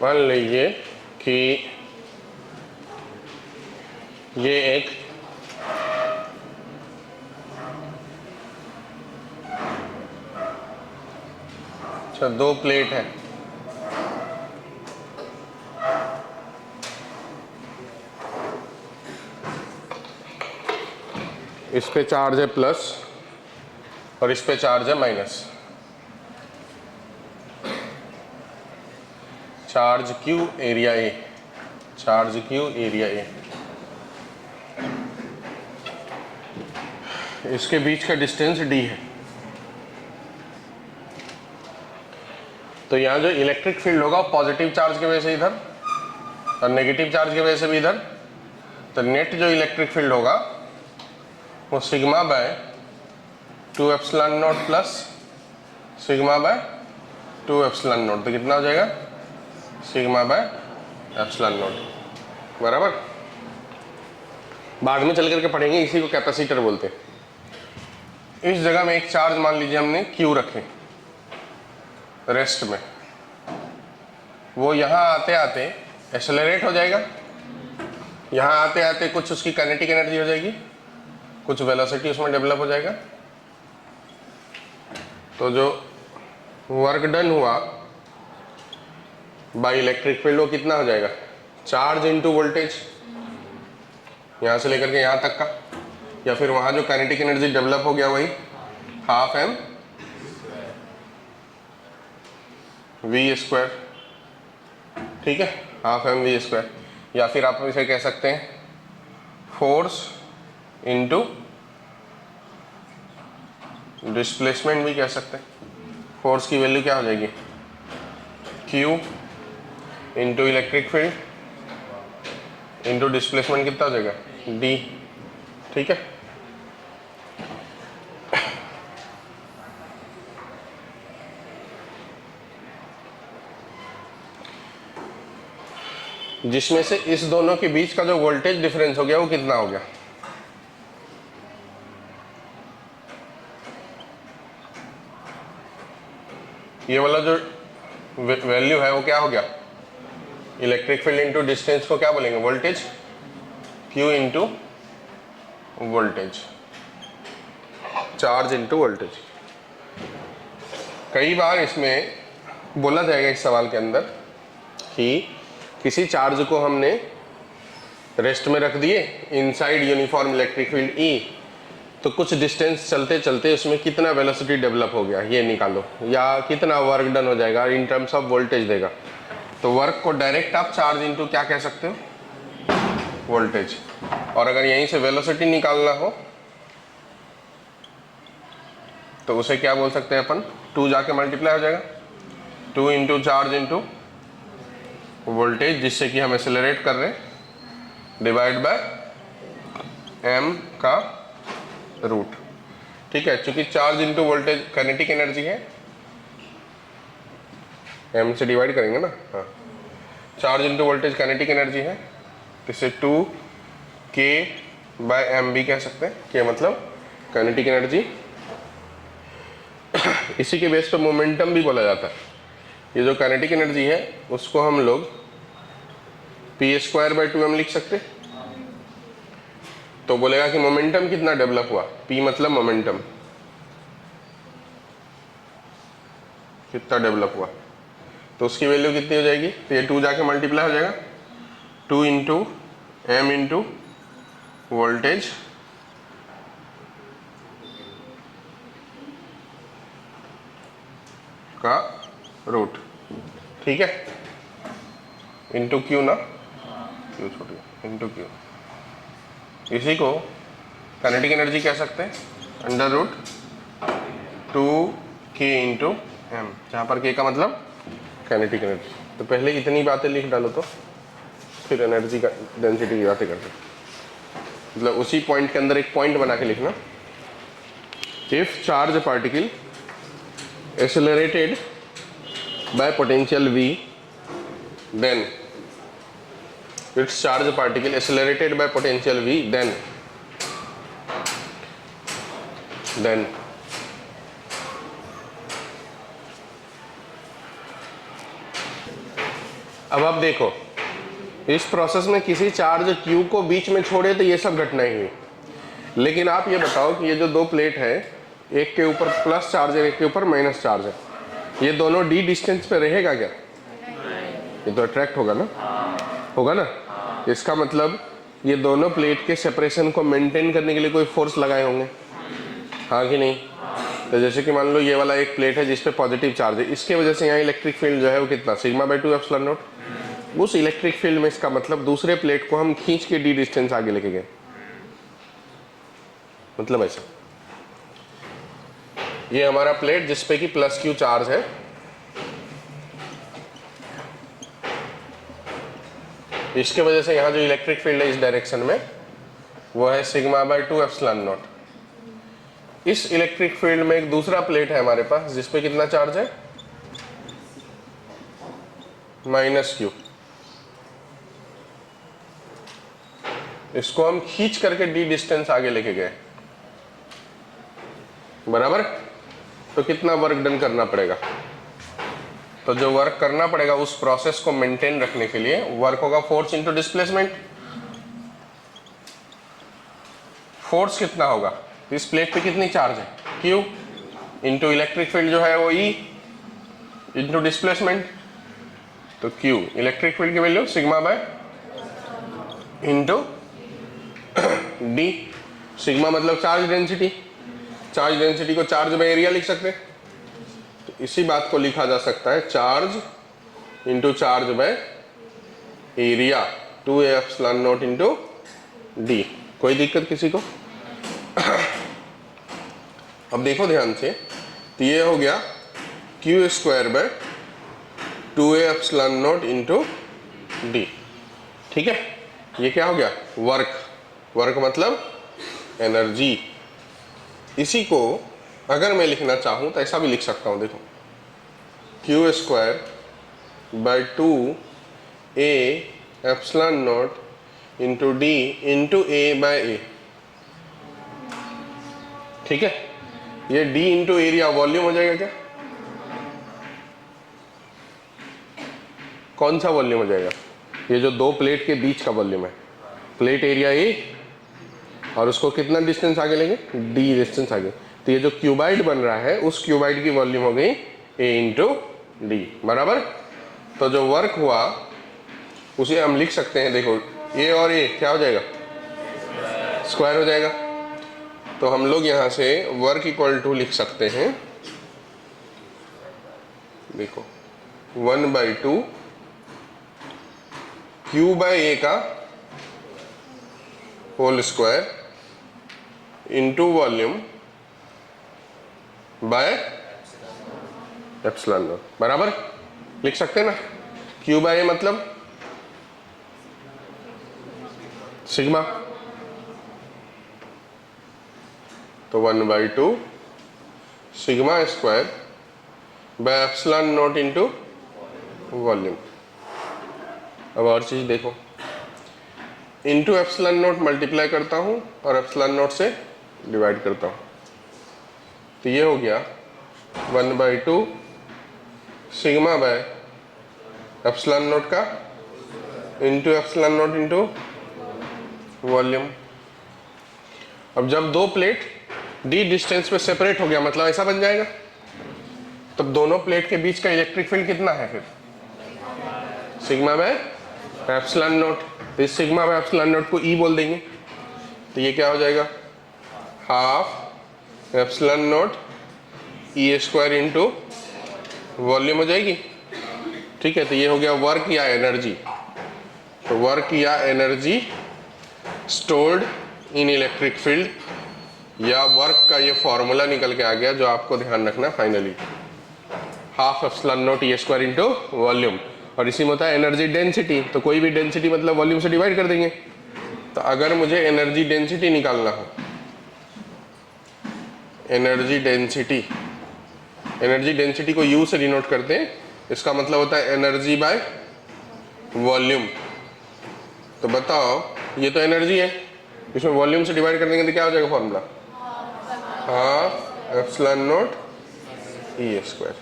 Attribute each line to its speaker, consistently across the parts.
Speaker 1: मान लीजिए कि ये एक दो प्लेट है, इस पे चार्ज है प्लस और इस पे चार्ज है minus. Charge Q area A, charge Q area A, इसके बीच का डिस्टेंस डी है। तो यहाँ जो इलेक्ट्रिक फील्ड होगा पॉजिटिव चार्ज की वजह से इधर और नेगेटिव चार्ज की वजह से भी इधर, तो नेट जो इलेक्ट्रिक फील्ड होगा वो sigma bye 2 epsilon not plus sigma bye 2 epsilon not, तो कितना हो जाएगा सिग्मा बाय एप्सिलॉन नॉट बराबर। बाद में चल करके पढ़ेंगे, इसी को कैपेसिटर बोलते हैं। इस जगह में एक चार्ज मान लीजिए हमने क्यू रखे रेस्ट में, वो यहाँ आते आते एक्सेलरेट हो जाएगा, यहाँ आते आते कुछ उसकी काइनेटिक एनर्जी हो जाएगी, कुछ वेलोसिटी उसमें डेवलप हो जाएगा। तो जो वर्क डन हुआ बाय इलेक्ट्रिक फील्ड वो कितना हो जाएगा, चार्ज इनटू वोल्टेज, यहाँ से लेकर के यहाँ तक का, या फिर वहाँ जो काइनेटिक एनर्जी डेवलप हो गया वही हाफ एम वी स्क्वायर, ठीक है, हाफ एम वी स्क्वायर। या फिर आप इसे कह सकते हैं फोर्स इनटू डिस्प्लेसमेंट भी कह सकते हैं। फोर्स की वैल्यू क्या हो जाएगी, Q into electric field into displacement कितना हो जाएगा, डी, ठीक है। जिसमें से इस दोनों के बीच का जो वोल्टेज डिफरेंस हो गया वो कितना हो गया, ये वाला जो वैल्यू है वो क्या हो गया, इलेक्ट्रिक फील्ड इनटू डिस्टेंस को क्या बोलेंगे, voltage, Q into voltage, charge into voltage. कई बार इसमें बोला जाएगा इस सवाल के अंदर कि किसी चार्ज को हमने रेस्ट में रख दिए inside uniform electric field E, तो कुछ डिस्टेंस चलते चलते उसमें कितना वेलोसिटी डेवलप हो गया ये निकालो, या कितना वर्क डन हो जाएगा इन टर्म्स ऑफ वोल्टेज देगा। तो वर्क को डायरेक्ट आप चार्ज इनटू क्या कह सकते हो, वोल्टेज। और अगर यहीं से वेलोसिटी निकालना हो तो उसे क्या बोल सकते हैं अपन, 2 जाके मल्टीप्लाई हो जाएगा, 2 इंटू चार्ज इंटू वोल्टेज, जिससे कि हम एक्सेलरेट कर रहे हैं, डिवाइड बाय m का रूट, ठीक है। चूंकि charge into voltage kinetic energy है, m से डिवाइड करेंगे ना, हाँ, charge into voltage kinetic energy है, तो इसे 2k बाय m भी कह सकते हैं, k मतलब काइनेटिक एनर्जी। इसी के बेस पे मोमेंटम भी बोला जाता है। ये जो काइनेटिक एनर्जी है उसको हम लोग पी स्क्वायर बाई 2m लिख सकते, तो बोलेगा कि मोमेंटम कितना डेवलप हुआ, p मतलब मोमेंटम कितना डेवलप हुआ, तो उसकी वैल्यू कितनी हो जाएगी, तो ये 2 जाके मल्टीप्लाई हो जाएगा, 2 इंटू एम इंटू वोल्टेज का रूट, ठीक है, इंटू क्यू ना, क्यू छोटी इंटू क्यू। इसी को काइनेटिक एनर्जी कह सकते हैं, under root 2k into M, जहाँ पर k का मतलब काइनेटिक एनर्जी। तो पहले इतनी बातें लिख डालो, तो फिर एनर्जी का डेंसिटी की बातें करते, मतलब उसी पॉइंट के अंदर एक पॉइंट बना के लिखना, if charge particle accelerated by potential v, then its charge particle accelerated by potential v, then अब आप देखो, इस प्रोसेस में किसी चार्ज Q को बीच में छोड़े तो ये सब घटनाएं हुई, लेकिन आप ये बताओ कि ये जो दो प्लेट है, एक के ऊपर प्लस चार्ज है, एक के ऊपर माइनस चार्ज है, ये दोनों d डिस्टेंस पे रहेगा क्या? ये तो अट्रैक्ट होगा ना, होगा ना। इसका मतलब ये दोनों प्लेट के सेपरेशन को मेंटेन करने के लिए कोई फोर्स लगाए होंगे, हाँ कि नहीं? तो जैसे कि मान लो ये वाला एक प्लेट है जिस पे पॉजिटिव चार्ज है, इसके वजह से यहाँ इलेक्ट्रिक फील्ड जो है वो कितना, सिग्मा बाई 2 एप्सिलॉन नॉट। उस इलेक्ट्रिक फील्ड में इसका मतलब दूसरे प्लेट को हम खींच के d डिस्टेंस आगे लेके गए, मतलब ऐसा। ये हमारा प्लेट जिसपे कि प्लस Q चार्ज है, इसके वजह से यहाँ जो इलेक्ट्रिक फील्ड है इस डायरेक्शन में वो है सिग्मा बाई 2 एप्सिलॉन नॉट। इस इलेक्ट्रिक फील्ड में एक दूसरा प्लेट है हमारे पास जिसपे कितना चार्ज है, माइनस Q। इसको हम खींच करके d डिस्टेंस आगे लेके गए, बराबर। तो कितना वर्क डन करना पड़ेगा? तो जो वर्क करना पड़ेगा उस प्रोसेस को मेंटेन रखने के लिए वर्क होगा फोर्स इंटू डिस्प्लेसमेंट। फोर्स कितना होगा? इस प्लेट पे कितनी चार्ज है, Q, इंटू इलेक्ट्रिक फील्ड जो है वो E इंटू डिस्प्लेसमेंट। तो Q इलेक्ट्रिक फील्ड की value sigma bye into D। Sigma मतलब चार्ज डेंसिटी, चार्ज डेंसिटी को चार्ज बाय एरिया लिख सकते हैं। तो इसी बात को लिखा जा सकता है charge into charge by area 2a epsilon naught into D। कोई दिक्कत किसी को? अब देखो ध्यान से, तो ये हो गया Q square by 2a epsilon naught into D, ठीक है। ये क्या हो गया? वर्क। वर्क मतलब एनर्जी। इसी को अगर मैं लिखना चाहूं तो ऐसा भी लिख सकता हूं, देखो Q square by 2a epsilon naught into D into A by A, ठीक है। ये D इंटू एरिया वॉल्यूम हो जाएगा क्या? कौन सा वॉल्यूम हो जाएगा? ये जो दो प्लेट के बीच का वॉल्यूम है, प्लेट एरिया A और उसको कितना डिस्टेंस आगे लेंगे, D डिस्टेंस आगे। तो ये जो क्यूबाइड बन रहा है उस क्यूबाइड की वॉल्यूम हो गई A इंटू D, बराबर। तो जो वर्क हुआ उसे हम लिख सकते हैं, देखो A और A क्या हो जाएगा, स्क्वायर हो जाएगा। तो हम लोग यहां से वर्क इक्वल टू लिख सकते हैं, देखो 1/2 Q बाय A का whole square into volume by epsilon naught, बराबर। लिख सकते हैं ना। Q बाय A मतलब सिग्मा, तो 1/2 sigma square by epsilon naught into volume. अब और चीज देखो, इंटू एप्सिलॉन नॉट मल्टीप्लाई करता हूं और एप्सिलॉन नॉट से डिवाइड करता हूं, तो ये हो गया 1/2 सिग्मा बाय एप्सिलॉन नॉट का into epsilon naught into volume. अब जब दो प्लेट d डिस्टेंस पे सेपरेट हो गया, मतलब ऐसा बन जाएगा, तब दोनों प्लेट के बीच का इलेक्ट्रिक फील्ड कितना है फिर, सिग्मा बाय एप्सिलॉन नॉट। तो इस सिग्मा बाय एप्सिलॉन नॉट को E बोल देंगे, तो ये क्या हो जाएगा, half epsilon not E square into volume हो जाएगी, ठीक है। तो ये हो गया वर्क या एनर्जी। तो वर्क या energy stored in electric field, या वर्क का ये फॉर्मूला निकल के आ गया जो आपको ध्यान रखना है finally, half epsilon not E square into volume. और इसी में होता है एनर्जी डेंसिटी, तो कोई भी डेंसिटी मतलब वॉल्यूम से डिवाइड कर देंगे। तो अगर मुझे एनर्जी डेंसिटी निकालना हो, एनर्जी डेंसिटी को U से डिनोट करते हैं, इसका मतलब होता है एनर्जी बाय वॉल्यूम। तो बताओ, ये तो एनर्जी है, इसमें वॉल्यूम से डिवाइड कर देंगे तो क्या हो जाएगा formula, half epsilon not E square.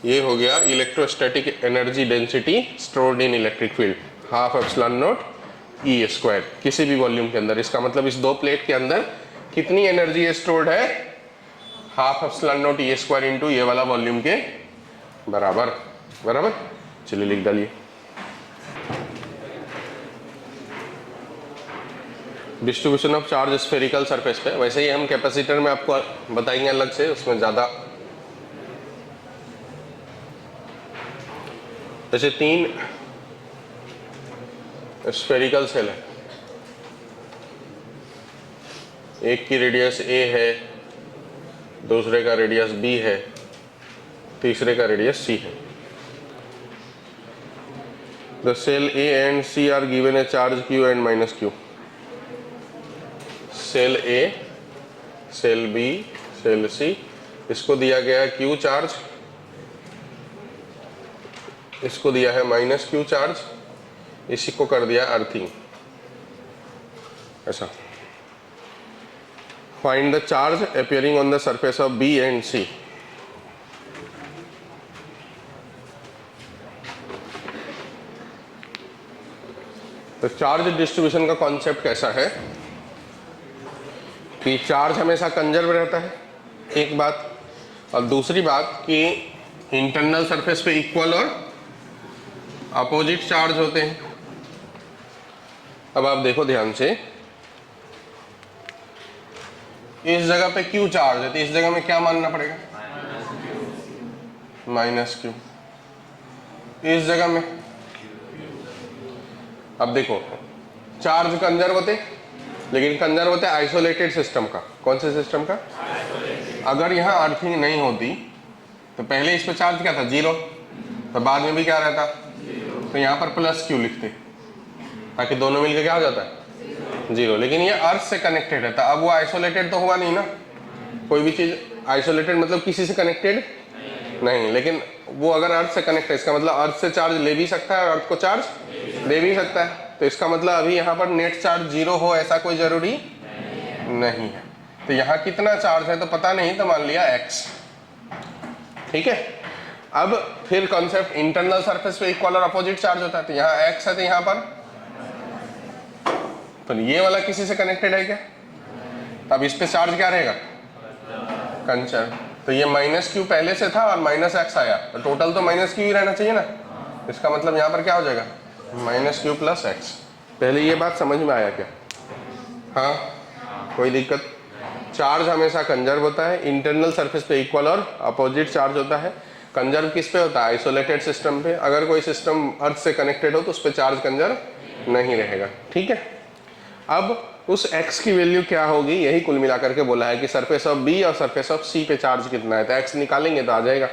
Speaker 1: ये हो गया electrostatic energy density stored in electric field, half epsilon not E square किसी भी वॉल्यूम के अंदर। इसका मतलब इस दो प्लेट के अंदर कितनी एनर्जी स्टोर्ड है, half epsilon not E square into ये वाला वॉल्यूम के बराबर। बराबर, चलिए लिख डालिए। Distribution of charge spherical surface पे, वैसे ही हम कैपेसिटर में आपको बताएंगे अलग से, उसमें ज़्यादा। जैसे 3 स्फेरिकल सेल है, एक की रेडियस ए है, दूसरे का रेडियस बी है, तीसरे का रेडियस सी है। The shell A and C are given a charge q and minus q. Shell A, shell B, shell C, इसको दिया गया है क्यू चार्ज, इसको दिया है माइनस क्यू चार्ज, इसी को कर दिया अर्थिंग। ऐसा find the charge appearing on the surface of B and C. तो चार्ज डिस्ट्रीब्यूशन का कॉन्सेप्ट कैसा है कि चार्ज हमेशा कंजर्व रहता है, एक बात, और दूसरी बात कि इंटरनल सरफेस पे इक्वल और अपोजिट चार्ज होते हैं। अब आप देखो ध्यान से, इस जगह पे क्यू चार्ज है तो इस जगह में क्या मानना पड़ेगा, माइनस क्यू। इस जगह में अब देखो चार्ज कंजर्व होते, लेकिन कंजर्व होते आइसोलेटेड सिस्टम का। कौन से सिस्टम का? अगर यहाँ अर्थिंग नहीं होती तो पहले इस पे चार्ज क्या था, 0, तो बाद में भी क्या रहता, तो यहाँ पर प्लस क्यू लिखते ताकि दोनों मिलकर क्या हो जाता है, 0। लेकिन ये अर्थ से कनेक्टेड है, तो अब वो आइसोलेटेड तो हुआ नहीं ना। कोई भी चीज आइसोलेटेड मतलब किसी से कनेक्टेड नहीं, लेकिन वो अगर अर्थ से कनेक्ट है, इसका मतलब अर्थ से चार्ज ले भी सकता है और अर्थ को चार्ज दे भी सकता है। तो इसका मतलब अभी यहाँ पर नेट चार्ज 0 हो ऐसा कोई जरूरी नहीं है। तो यहाँ कितना चार्ज है तो पता नहीं, तो मान लिया x। ठीक है, अब फिर कॉन्सेप्ट इंटरनल सरफेस पे इक्वल और अपोजिट चार्ज होता है, तो यहाँ x है तो यहाँ पर, तो ये वाला किसी से कनेक्टेड है क्या, अब इस पे चार्ज क्या रहेगा, कंजर्व। तो ये माइनस क्यू पहले से था और माइनस एक्स आया, तो टोटल तो माइनस क्यू ही रहना चाहिए ना। इसका मतलब यहाँ पर क्या हो जाएगा, माइनस क्यू प्लस एक्स। पहले ये बात समझ में आया क्या? हाँ, कोई दिक्कत? चार्ज हमेशा कंजर्व होता है, इंटरनल सरफेस पे इक्वल और अपोजिट चार्ज होता है। कंजर्व किस पे होता है, आइसोलेटेड सिस्टम पे। अगर कोई सिस्टम अर्थ से कनेक्टेड हो तो उस पर चार्ज कंजर्व नहीं रहेगा। ठीक है, अब उस x की वैल्यू क्या होगी, यही कुल मिलाकर के बोला है कि सरफेस ऑफ B और सरफेस ऑफ C पे चार्ज कितना है, तो x निकालेंगे तो आ जाएगा।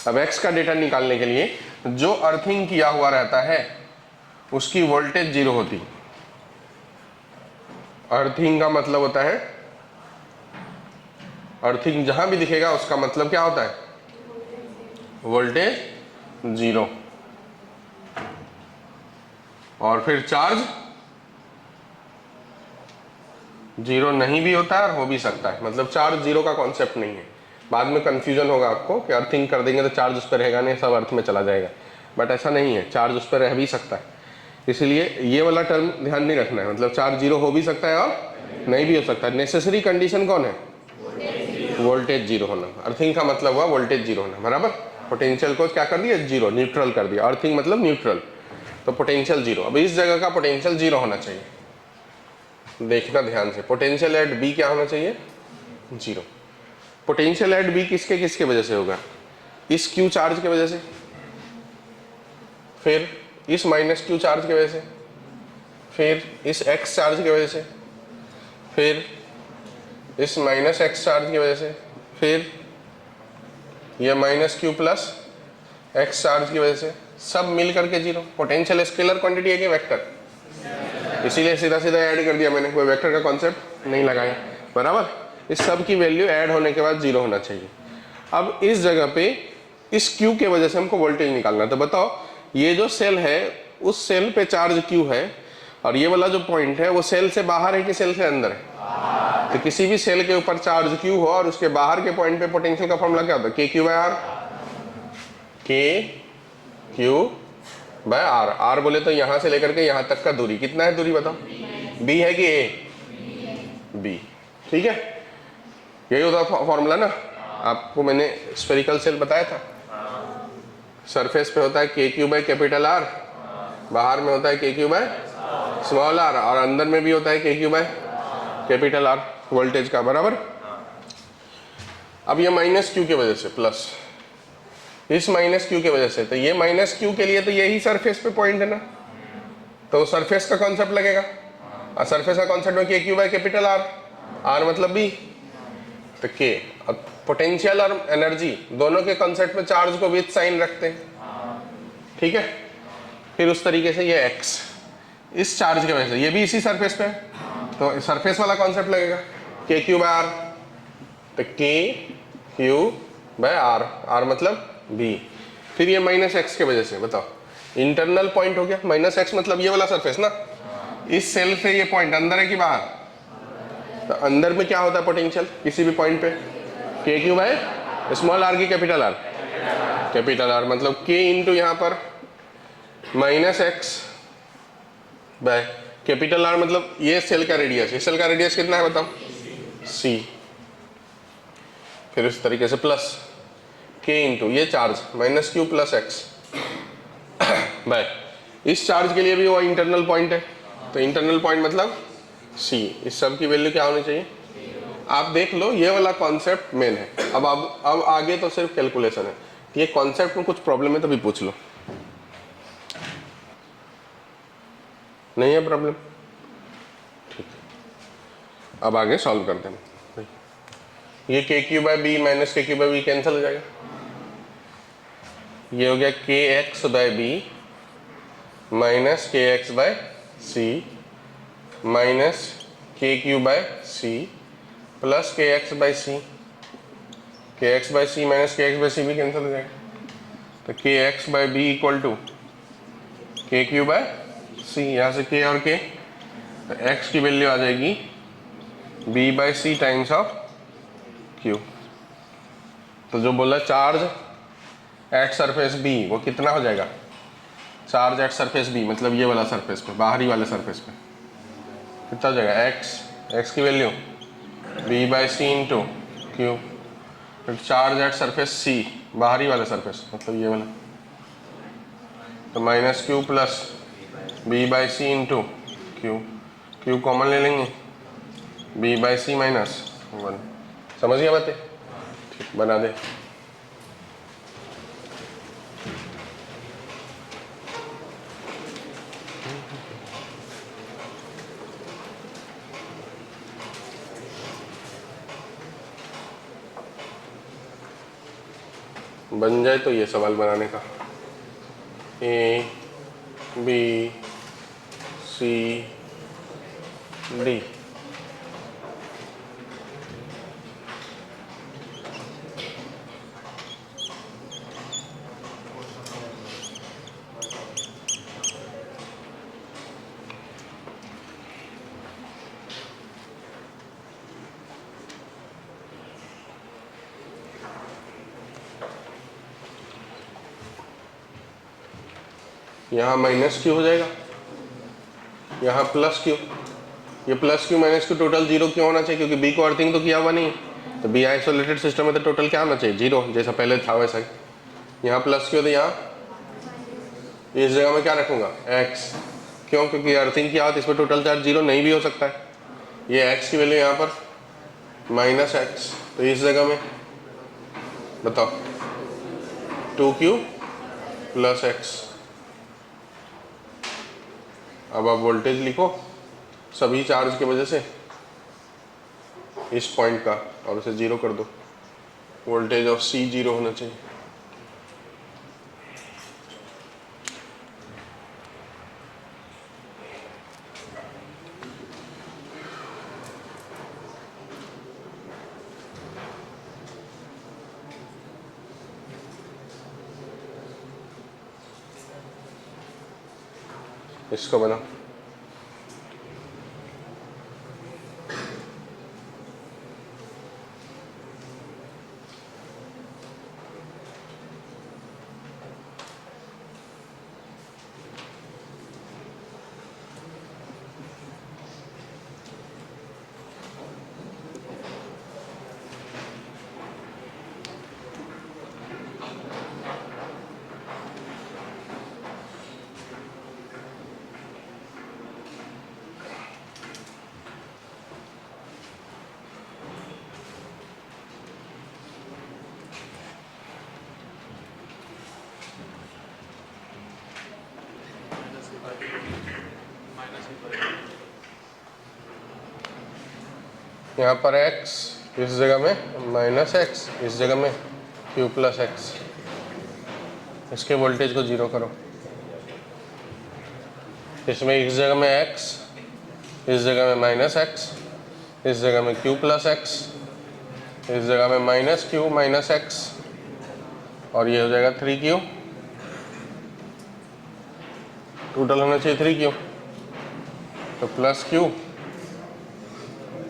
Speaker 1: अब x का डेटा निकालने के लिए जो अर्थिंग किया हुआ रहता है उसकी वोल्टेज 0 होती है। अर्थिंग का मतलब होता है, अर्थिंग जहां भी दिखेगा उसका मतलब क्या होता है, वोल्टेज 0। और फिर चार्ज 0 नहीं भी होता है और हो भी सकता है, मतलब चार्ज 0 का कॉन्सेप्ट नहीं है। बाद में कंफ्यूजन होगा आपको कि अर्थिंग कर देंगे तो चार्ज उस पर रहेगा नहीं, सब अर्थ में चला जाएगा, बट ऐसा नहीं है, चार्ज उस पर रह भी सकता है। इसलिए ये वाला टर्म ध्यान नहीं रखना है, मतलब चार्ज 0 हो भी सकता है और नहीं भी हो सकता है। नेसेसरी कंडीशन कौन है, वोल्टेज 0 होना। अर्थिंग का मतलब हुआ वोल्टेज 0 होना, बराबर। पोटेंशियल को क्या कर दिया, 0, न्यूट्रल कर दिया। अर्थिंग मतलब न्यूट्रल, तो पोटेंशियल 0। अब इस जगह का पोटेंशियल 0 होना चाहिए, देखना ध्यान से। पोटेंशियल एट बी क्या होना चाहिए, 0। पोटेंशियल एट बी किसके किसके वजह से होगा, इस क्यू चार्ज के वजह से, फिर इस माइनस क्यू चार्ज की वजह से, फिर इस एक्स चार्ज की वजह से, फिर इस माइनस एक्स चार्ज की वजह से, फिर यह minus q plus x charge की वजह से, सब मिल करके 0। पोटेंशियल स्केलर क्वांटिटी है कि वेक्टर, इसीलिए सीधा सीधा ऐड कर दिया मैंने, कोई वेक्टर का कॉन्सेप्ट नहीं लगाया, बराबर। इस सब की वैल्यू ऐड होने के बाद 0 होना चाहिए। अब इस जगह पे इस Q के वजह से हमको वोल्टेज निकालना है, तो बताओ ये जो सेल है उस सेल पे चार्ज Q है और ये वाला जो पॉइंट है वो सेल से बाहर है कि सेल से अंदर है। तो किसी भी सेल के ऊपर चार्ज Q हो और उसके बाहर के पॉइंट पे पोटेंशियल का फॉर्मूला क्या होता है, KQ/R। के क्यू बाय आर। आर बोले तो यहाँ से लेकर के यहाँ तक का दूरी कितना है, दूरी बताओ, बी है कि ए, बी। ठीक है, यही होता फॉर्मूला ना, आपको मैंने स्फेरिकल सेल बताया था, सरफेस पे होता है k q by capital are, बाहर में होता है k q by small are, और अंदर में भी होता है k q by capital R voltage का, बराबर। अब ये माइनस क्यू की वजह से प्लस, इस माइनस क्यू की वजह से, तो ये माइनस क्यू के लिए तो यही सरफेस पे पॉइंट है ना, तो सरफेस का कॉन्सेप्ट लगेगा, और सरफेस का कॉन्सेप्ट में k q by capital R, R मतलब बी, तो के। अब पोटेंशियल और एनर्जी दोनों के कॉन्सेप्ट में चार्ज को विद साइन रखते हैं, ठीक है। फिर उस तरीके से ये एक्स इस चार्ज की वजह से, ये भी इसी सरफेस पे है, तो सरफेस वाला कॉन्सेप्ट लगेगा, के क्यू बाय आर, तो के क्यू बाय आर, आर मतलब बी। फिर ये माइनस एक्स की वजह से, बताओ इंटरनल पॉइंट हो गया, माइनस एक्स मतलब ये वाला सरफेस ना, इस सेल से ये पॉइंट अंदर है कि बाहर, तो अंदर में क्या होता है पोटेंशियल किसी भी पॉइंट पे, k q by small R की कैपिटल आर, कैपिटल आर मतलब के इंटू यहाँ पर minus x by capital R, मतलब ये सेल का रेडियस, इस सेल का रेडियस कितना है बताओ, सी। फिर इस तरीके से प्लस के इंटू ये charge minus q plus x by, इस चार्ज के लिए भी वो इंटरनल पॉइंट है, तो इंटरनल पॉइंट मतलब सी। इस सब की वैल्यू क्या होनी चाहिए, आप देख लो, ये वाला कॉन्सेप्ट मेन है। अब आगे तो सिर्फ कैलकुलेशन है, ये कॉन्सेप्ट में कुछ प्रॉब्लम है तो भी पूछ लो, नहीं है प्रॉब्लम, ठीक है। अब आगे सॉल्व करते हैं, ये k q by B minus k q by B cancel हो जाएगा, ये हो गया k x by B minus k x by C minus k q by C plus k x by C, k x by C minus k x by C भी cancel हो जाएगा, तो k x by B equal to k q by C, यहाँ से के और के, तो एक्स की वैल्यू आ जाएगी B by C times of q. तो जो बोला चार्ज एट सरफेस बी वो कितना हो जाएगा, चार्ज एट सरफेस बी मतलब ये वाला सरफेस पे, बाहरी वाले सरफेस पे कितना हो जाएगा, एक्स की value B by C into q, फिर चार्ज एट सरफेस सी बाहरी वाले सरफेस मतलब ये वाला, तो minus q plus B by C into q, q common ले लेंगे, B by C minus one. समझ गया बातें, ठीक बना दे। बन जाए तो ये सवाल बनाने का, ए बी सी डी, यहाँ माइनस क्यू हो जाएगा, यहाँ प्लस क्यू, ये plus Q minus Q total zero क्यों होना चाहिए, क्योंकि बी को अर्थिंग तो किया हुआ नहीं, तो बी आइसोलेटेड सिस्टम में तो टोटल क्या होना चाहिए, जीरो, जैसा पहले था वैसा ही। यहाँ प्लस क्यू तो यहाँ इस जगह में क्या रखूंगा, एक्स, क्यों, क्योंकि अर्थिंग किया हो तो इसमें टोटल चार्ज जीरो नहीं भी हो सकता है, ये एक्स की वैल्यू यहाँ पर माइनस एक्स, तो इस जगह में बताओ 2q प्लस एक्स। अब आप वोल्टेज लिखो सभी चार्ज की वजह से इस पॉइंट का, और उसे जीरो कर दो, वोल्टेज ऑफ सी जीरो होना चाहिए। इसको बना, यहाँ पर x इस जगह में माइनस एक्स, इस जगह में q प्लस एक्स। इसके वोल्टेज को 0 करो। इसमें इस जगह में x, इस जगह में माइनस एक्स, इस जगह में q प्लस एक्स, इस जगह में माइनस q माइनस एक्स, और ये हो जाएगा 3q। टोटल होना चाहिए 3q, तो प्लस q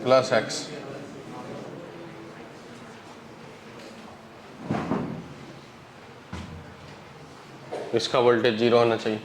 Speaker 1: प्लस एक्स। इसका वोल्टेज 0 होना चाहिए।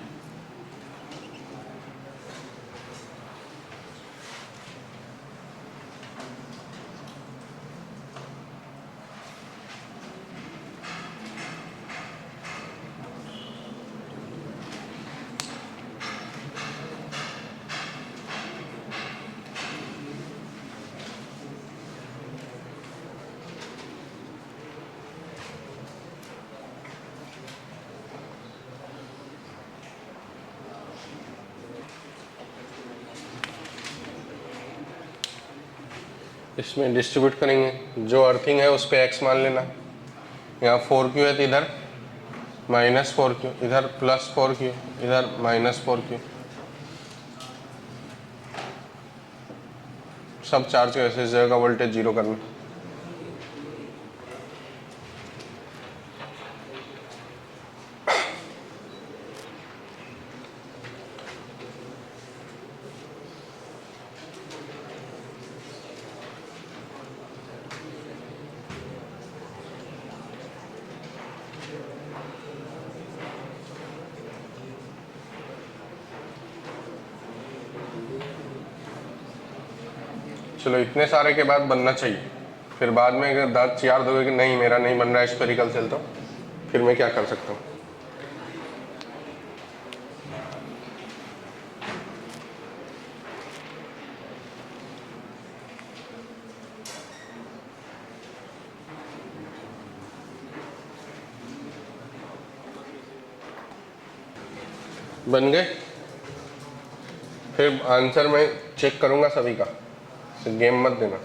Speaker 1: इसमें डिस्ट्रीब्यूट करेंगे, जो अर्थिंग है उस पर x मान लेना। यहाँ 4q है तो इधर माइनस 4q, इधर प्लस 4q, इधर माइनस 4q। सब चार्ज के वैसे इस जगह का वोल्टेज 0 करना। चलो इतने सारे के बाद बनना चाहिए। फिर बाद में अगर दांत चियार दोगे कि नहीं मेरा नहीं बन रहा है स्फेरिकल सेल, तो फिर मैं क्या कर सकता हूँ। बन गए। फिर आंसर मैं चेक करूंगा सभी का, गेम मत देना।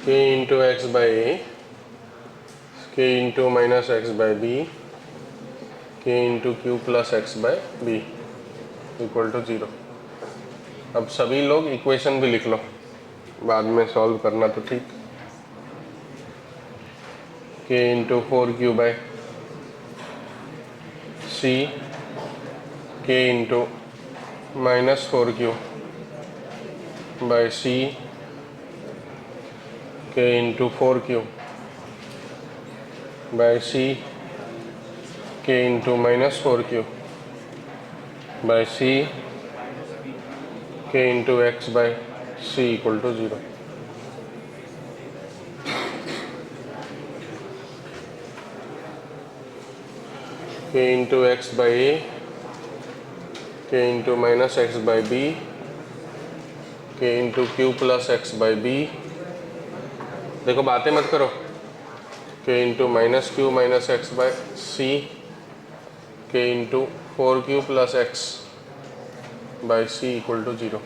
Speaker 1: k into x by A, k into minus x by B, k into q plus x by B equal to 0। अब सभी लोग इक्वेशन भी लिख लो, बाद में सॉल्व करना तो ठीक। k into 4q by C, k into minus 4q by C, k into 4q by C, k into minus 4q by C, k into x by C equal to 0। k into x by A, k into minus x by B, k into q plus x by B. देखो बातें मत करो। k into minus q minus x by C, k into 4q plus x by C equal to 0।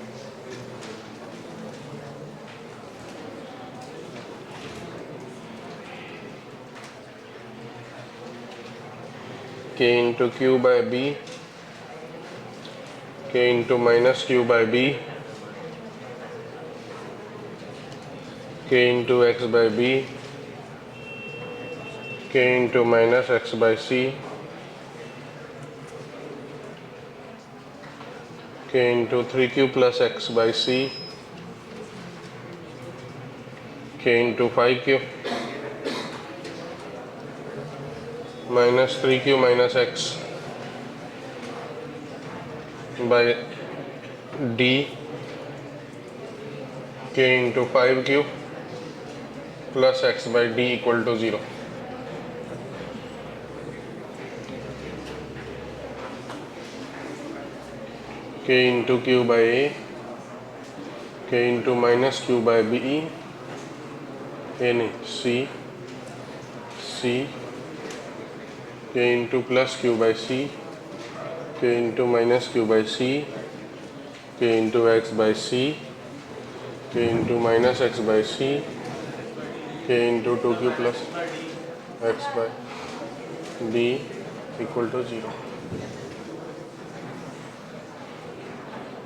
Speaker 1: k into q by B, k into minus q by B, k into x by B, k into minus x by C, k into 3q plus x by C k into 5q minus 3q minus x by d k into 5q plus x by d equal to 0। k into q by a k into minus q by b ए नहीं c k into plus q by c k into minus q by c k into x by c k into minus x by c k into 2q plus x by d equal to 0।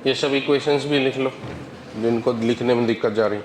Speaker 1: ये सब equations भी लिख लो जिनको लिखने में दिक्कत जा रही।